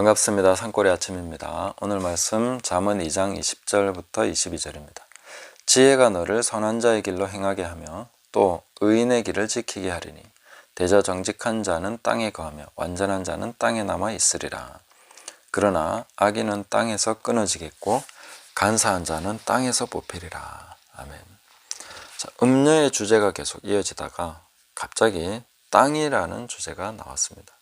반갑습니다. 산골의 아침입니다. 오늘 말씀 잠언 2장 20절부터 22절입니다. 지혜가 너를 선한 자의 길로 행하게 하며 또 의인의 길을 지키게 하리니 대저 정직한 자는 땅에 거하며 완전한 자는 땅에 남아 있으리라. 그러나 악인은 땅에서 끊어지겠고 간사한 자는 땅에서 뽑히리라. 아멘. 자, 음료의 주제가 계속 이어지다가 갑자기 땅이라는 주제가 나왔습니다.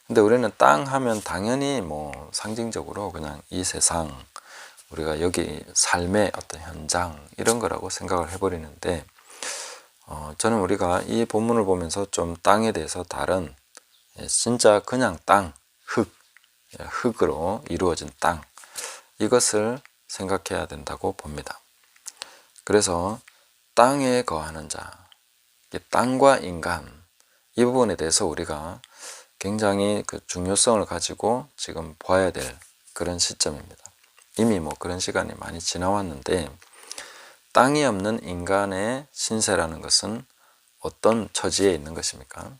근데 우리는 땅 하면 당연히 상징적으로 그냥 이 세상, 우리가 여기 삶의 어떤 현장 이런 거라고 생각을 해버리는데, 저는 우리가 이 본문을 보면서 좀 땅에 대해서 다른, 진짜 그냥 땅, 흙으로 이루어진 땅, 이것을 생각해야 된다고 봅니다. 그래서 땅에 거하는 자, 땅과 인간, 이 부분에 대해서 우리가 굉장히 그 중요성을 가지고 지금 봐야 될 그런 시점입니다. 이미 그런 시간이 많이 지나왔는데, 땅이 없는 인간의 신세라는 것은 어떤 처지에 있는 것입니까?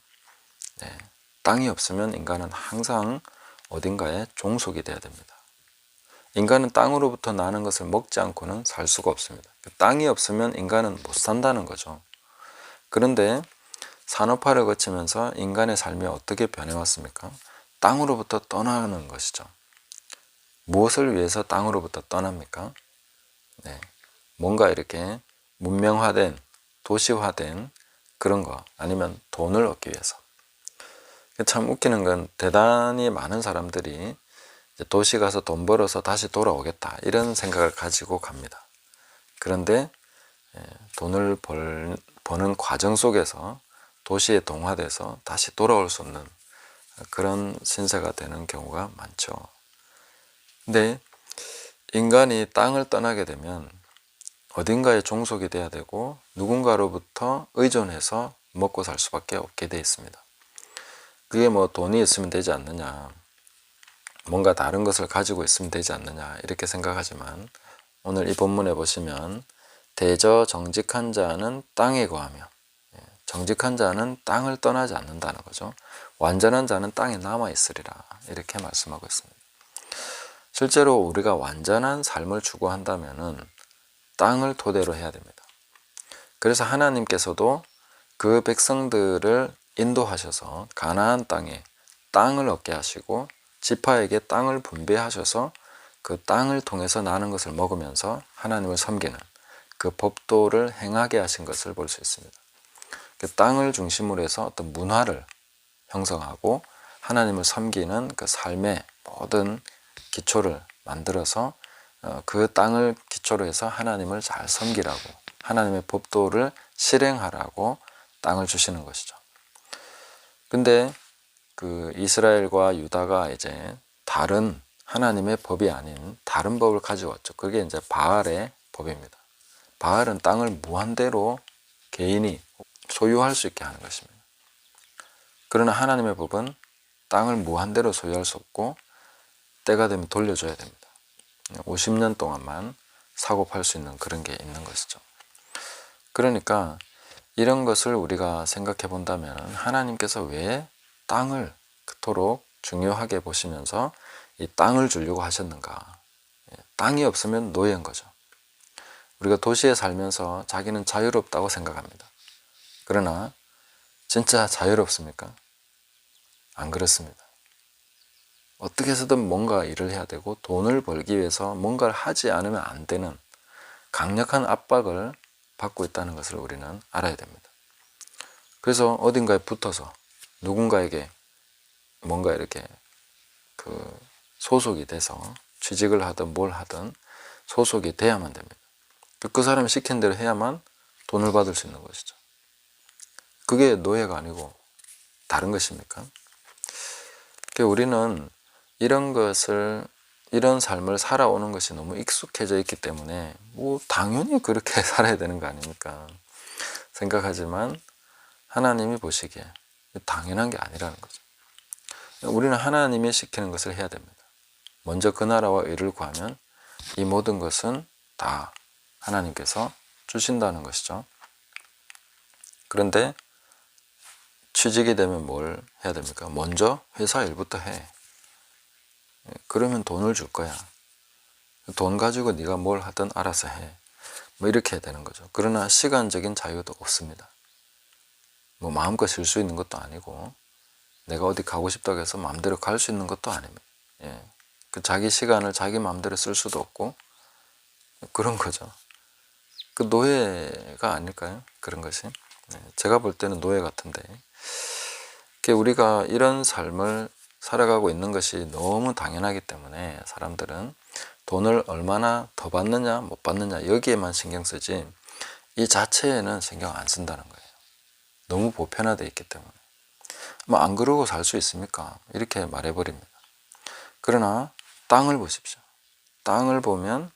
네, 땅이 없으면 인간은 항상 어딘가에 종속이 돼야 됩니다. 인간은 땅으로부터 나는 것을 먹지 않고는 살 수가 없습니다. 땅이 없으면 인간은 못 산다는 거죠. 그런데 산업화를 거치면서 인간의 삶이 어떻게 변해왔습니까? 땅으로부터 떠나는 것이죠. 무엇을 위해서 땅으로부터 떠납니까? 네, 뭔가 이렇게 문명화된, 도시화된 그런 거, 아니면 돈을 얻기 위해서. 참 웃기는 건 대단히 많은 사람들이 도시 가서 돈 벌어서 다시 돌아오겠다 이런 생각을 가지고 갑니다. 그런데 돈을 버는 과정 속에서 도시에 동화돼서 다시 돌아올 수 없는 그런 신세가 되는 경우가 많죠. 근데 인간이 땅을 떠나게 되면 어딘가에 종속이 돼야 되고 누군가로부터 의존해서 먹고 살 수밖에 없게 돼 있습니다. 그게 돈이 있으면 되지 않느냐, 뭔가 다른 것을 가지고 있으면 되지 않느냐 이렇게 생각하지만, 오늘 이 본문에 보시면 대저 정직한 자는 땅에 거하며, 정직한 자는 땅을 떠나지 않는다는 거죠. 완전한 자는 땅에 남아 있으리라 이렇게 말씀하고 있습니다. 실제로 우리가 완전한 삶을 추구한다면 땅을 토대로 해야 됩니다. 그래서 하나님께서도 그 백성들을 인도하셔서 가나안 땅에 땅을 얻게 하시고 지파에게 땅을 분배하셔서 그 땅을 통해서 나는 것을 먹으면서 하나님을 섬기는 그 법도를 행하게 하신 것을 볼 수 있습니다. 그 땅을 중심으로 해서 어떤 문화를 형성하고 하나님을 섬기는 그 삶의 모든 기초를 만들어서 그 땅을 기초로 해서 하나님을 잘 섬기라고, 하나님의 법도를 실행하라고 땅을 주시는 것이죠. 근데 그 이스라엘과 유다가 이제 다른 하나님의 법이 아닌 다른 법을 가져왔죠. 그게 이제 바알의 법입니다. 바알은 땅을 무한대로 개인이 소유할 수 있게 하는 것입니다. 그러나 하나님의 법은 땅을 무한대로 소유할 수 없고 때가 되면 돌려줘야 됩니다. 50년 동안만 사고 팔 수 있는 그런 게 있는 것이죠. 그러니까 이런 것을 우리가 생각해 본다면 하나님께서 왜 땅을 그토록 중요하게 보시면서 이 땅을 주려고 하셨는가? 땅이 없으면 노예인 거죠. 우리가 도시에 살면서 자기는 자유롭다고 생각합니다. 그러나 진짜 자유롭습니까? 안 그렇습니다. 어떻게 해서든 뭔가 일을 해야 되고 돈을 벌기 위해서 뭔가를 하지 않으면 안 되는 강력한 압박을 받고 있다는 것을 우리는 알아야 됩니다. 그래서 어딘가에 붙어서 누군가에게 뭔가 이렇게 소속이 돼서 취직을 하든 뭘 하든 소속이 돼야만 됩니다. 그 사람이 시킨 대로 해야만 돈을 받을 수 있는 것이죠. 그게 노예가 아니고 다른 것입니까? 우리는 이런 삶을 살아오는 것이 너무 익숙해져 있기 때문에 당연히 그렇게 살아야 되는 거 아닙니까? 생각하지만 하나님이 보시기에 당연한 게 아니라는 거죠. 우리는 하나님이 시키는 것을 해야 됩니다. 먼저 그 나라와 의를 구하면 이 모든 것은 다 하나님께서 주신다는 것이죠. 그런데 취직이 되면 뭘 해야 됩니까? 먼저 회사 일부터 해. 그러면 돈을 줄 거야. 돈 가지고 네가 뭘 하든 알아서 해. 뭐 이렇게 해야 되는 거죠. 그러나 시간적인 자유도 없습니다. 뭐 마음껏 쉴 수 있는 것도 아니고 내가 어디 가고 싶다고 해서 마음대로 갈 수 있는 것도 아닙니다. 그 자기 시간을 자기 마음대로 쓸 수도 없고 그런 거죠. 그 노예가 아닐까요? 그런 것이. 제가 볼 때는 노예 같은데 우리가 이런 삶을 살아가고 있는 것이 너무 당연하기 때문에 사람들은 돈을 얼마나 더 받느냐 못 받느냐 여기에만 신경 쓰지 이 자체에는 신경 안 쓴다는 거예요. 너무 보편화되어 있기 때문에. 뭐 안 그러고 살 수 있습니까? 이렇게 말해버립니다. 그러나 땅을 보십시오. 땅을 보면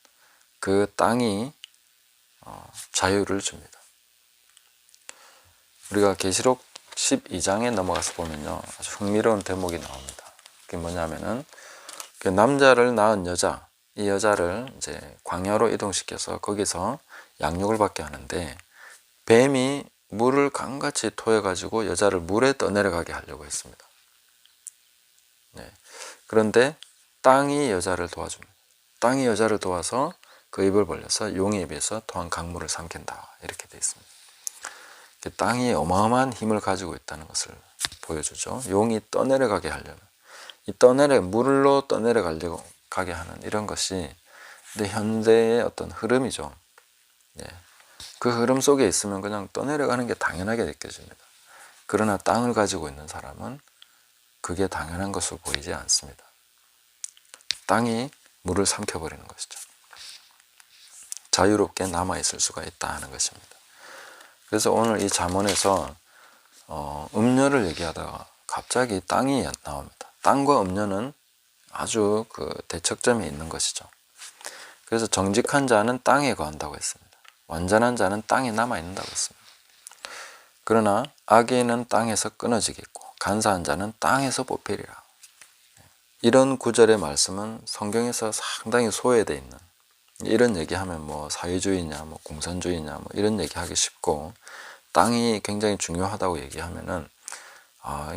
그 땅이 자유를 줍니다. 우리가 계시록 12장에 넘어가서 보면요, 아주 흥미로운 대목이 나옵니다. 그게 뭐냐면은 그 남자를 낳은 여자, 이 여자를 이제 광야로 이동시켜서 거기서 양육을 받게 하는데 뱀이 물을 강같이 토해가지고 여자를 물에 떠내려가게 하려고 했습니다. 그런데 땅이 여자를 도와줍니다. 땅이 여자를 도와서 그 입을 벌려서 용의 입에서 토한 강물을 삼킨다. 이렇게 되어 있습니다. 땅이 어마어마한 힘을 가지고 있다는 것을 보여주죠. 용이 떠내려가게 하려면 물로 떠내려가려고 가게 하는 이런 것이 현대의 어떤 흐름이죠. 그 흐름 속에 있으면 그냥 떠내려가는 게 당연하게 느껴집니다. 그러나 땅을 가지고 있는 사람은 그게 당연한 것으로 보이지 않습니다. 땅이 물을 삼켜버리는 것이죠. 자유롭게 남아있을 수가 있다 하는 것입니다. 그래서 오늘 이 잠언에서 음녀를 얘기하다가 갑자기 땅이 나옵니다. 땅과 음녀는 아주 그 대척점에 있는 것이죠. 그래서 정직한 자는 땅에 거한다고 했습니다. 완전한 자는 땅에 남아있는다고 했습니다. 그러나 악인은 땅에서 끊어지겠고 간사한 자는 땅에서 뽑히리라. 이런 구절의 말씀은 성경에서 상당히 소외되어 있는, 이런 얘기하면 뭐 사회주의냐 뭐 공산주의냐 뭐 이런 얘기하기 쉽고 땅이 굉장히 중요하다고 얘기하면은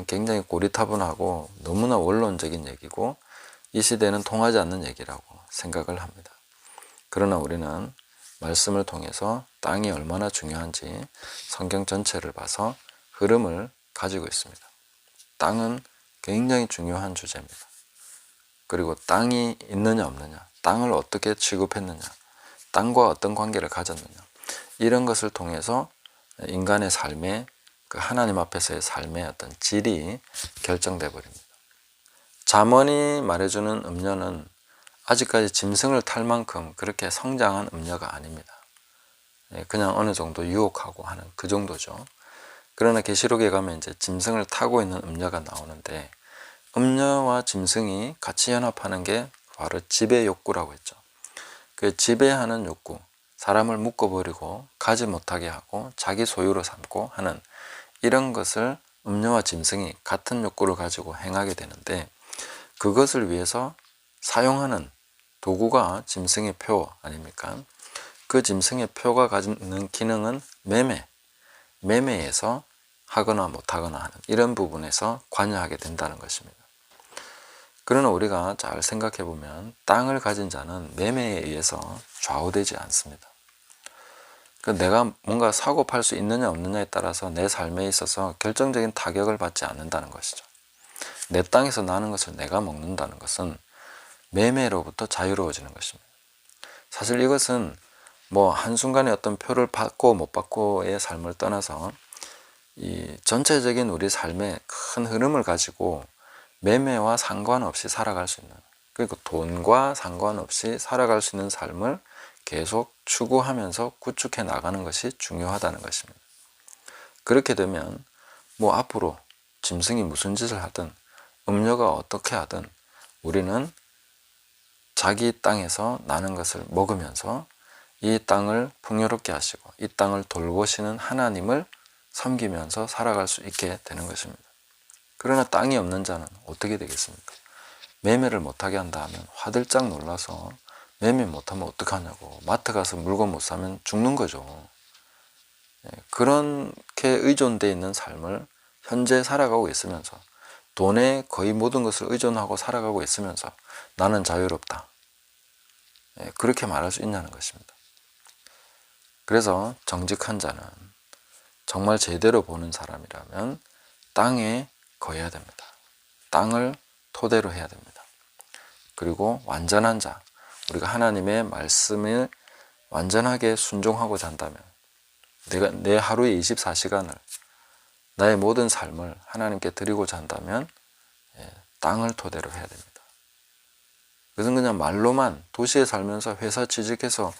굉장히 고리타분하고 너무나 원론적인 얘기고 이 시대는 통하지 않는 얘기라고 생각을 합니다. 그러나 우리는 말씀을 통해서 땅이 얼마나 중요한지 성경 전체를 봐서 흐름을 가지고 있습니다. 땅은 굉장히 중요한 주제입니다. 그리고 땅이 있느냐 없느냐, 땅을 어떻게 취급했느냐, 땅과 어떤 관계를 가졌느냐, 이런 것을 통해서 인간의 삶의 그 하나님 앞에서의 삶의 어떤 질이 결정돼 버립니다. 잠언이 말해주는 음녀는 아직까지 짐승을 탈 만큼 그렇게 성장한 음녀가 아닙니다. 그냥 어느 정도 유혹하고 하는 그 정도죠. 그러나 계시록에 가면 이제 짐승을 타고 있는 음녀가 나오는데 음녀와 짐승이 같이 연합하는 게 바로 지배 욕구라고 했죠. 그 지배하는 욕구, 사람을 묶어버리고 가지 못하게 하고 자기 소유로 삼고 하는 이런 것을 음녀와 짐승이 같은 욕구를 가지고 행하게 되는데 그것을 위해서 사용하는 도구가 짐승의 표 아닙니까? 그 짐승의 표가 가지는 기능은 매매에서 하거나 못하거나 하는 이런 부분에서 관여하게 된다는 것입니다. 그러나 우리가 잘 생각해 보면 땅을 가진 자는 매매에 의해서 좌우되지 않습니다. 내가 뭔가 사고 팔 수 있느냐 없느냐에 따라서 내 삶에 있어서 결정적인 타격을 받지 않는다는 것이죠. 내 땅에서 나는 것을 내가 먹는다는 것은 매매로부터 자유로워지는 것입니다. 사실 이것은 뭐 한순간에 어떤 표를 받고 못 받고의 삶을 떠나서 이 전체적인 우리 삶의 큰 흐름을 가지고 매매와 상관없이 살아갈 수 있는, 그리고 돈과 상관없이 살아갈 수 있는 삶을 계속 추구하면서 구축해 나가는 것이 중요하다는 것입니다. 그렇게 되면 뭐 앞으로 짐승이 무슨 짓을 하든 음녀가 어떻게 하든 우리는 자기 땅에서 나는 것을 먹으면서 이 땅을 풍요롭게 하시고 이 땅을 돌보시는 하나님을 섬기면서 살아갈 수 있게 되는 것입니다. 그러나 땅이 없는 자는 어떻게 되겠습니까? 매매를 못하게 한다 하면 화들짝 놀라서 매매 못하면 어떡하냐고, 마트 가서 물건 못 사면 죽는 거죠. 그렇게 의존되어 있는 삶을 현재 살아가고 있으면서 돈에 거의 모든 것을 의존하고 살아가고 있으면서 나는 자유롭다. 그렇게 말할 수 있냐는 것입니다. 그래서 정직한 자는 정말 제대로 보는 사람이라면 땅에 거해야 됩니다. 땅을 토대로 해야 됩니다. 그리고 완전한 자, 우리가 하나님의 말씀을 완전하게 순종하고자 한다면 내 하루의 24시간을 나의 모든 삶을 하나님께 드리고자 한다면 땅을 토대로 해야 됩니다. 그것은 그냥 말로만 도시에 살면서 회사 취직해서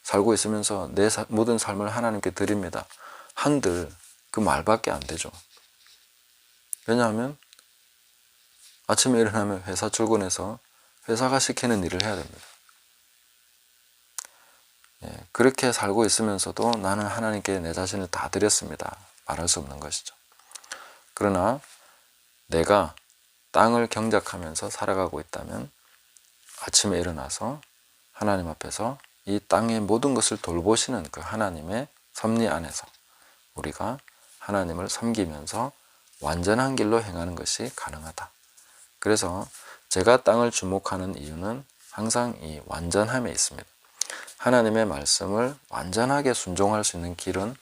살고 있으면서 내 모든 삶을 하나님께 드립니다. 한들 그 말밖에 안 되죠. 왜냐하면 아침에 일어나면 회사 출근해서 회사가 시키는 일을 해야 됩니다. 그렇게 살고 있으면서도 나는 하나님께 내 자신을 다 드렸습니다. 말할 수 없는 것이죠. 그러나 내가 땅을 경작하면서 살아가고 있다면 아침에 일어나서 하나님 앞에서 이 땅의 모든 것을 돌보시는 그 하나님의 섭리 안에서 우리가 하나님을 섬기면서 완전한 길로 행하는 것이 가능하다. 그래서 제가 땅을 주목하는 이유는 항상 이 완전함에 있습니다. 하나님의 말씀을 완전하게 순종할 수 있는 길은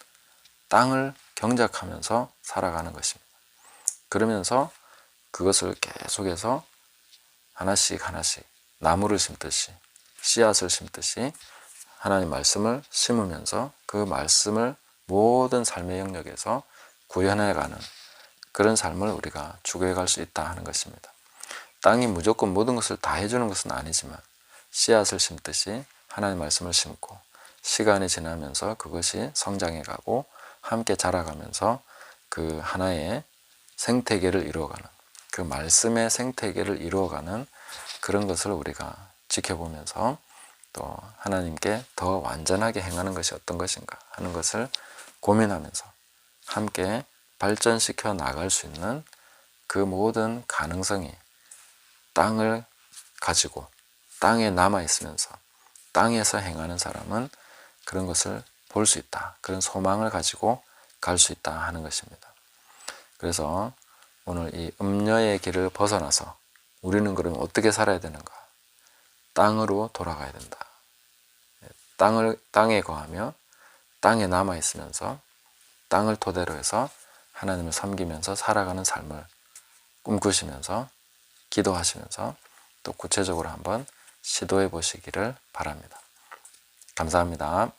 땅을 경작하면서 살아가는 것입니다. 그러면서 그것을 계속해서 하나씩 하나씩 나무를 심듯이 씨앗을 심듯이 하나님 말씀을 심으면서 그 말씀을 모든 삶의 영역에서 구현해가는 그런 삶을 우리가 추구해갈 수 있다 하는 것입니다. 땅이 무조건 모든 것을 다 해주는 것은 아니지만 씨앗을 심듯이 하나님 말씀을 심고 시간이 지나면서 그것이 성장해가고 함께 자라가면서 그 하나의 생태계를 이루어가는 그 말씀의 생태계를 이루어가는 그런 것을 우리가 지켜보면서 또 하나님께 더 완전하게 행하는 것이 어떤 것인가 하는 것을 고민하면서 함께 발전시켜 나갈 수 있는 그 모든 가능성이 땅을 가지고 땅에 남아있으면서 땅에서 행하는 사람은 그런 것을 볼 수 있다. 그런 소망을 가지고 갈 수 있다 하는 것입니다. 그래서 오늘 이 음녀의 길을 벗어나서 우리는 그러면 어떻게 살아야 되는가? 땅으로 돌아가야 된다. 땅에 거하며 땅에 남아있으면서 땅을 토대로 해서 하나님을 섬기면서 살아가는 삶을 꿈꾸시면서 기도하시면서 또 구체적으로 한번 시도해 보시기를 바랍니다. 감사합니다.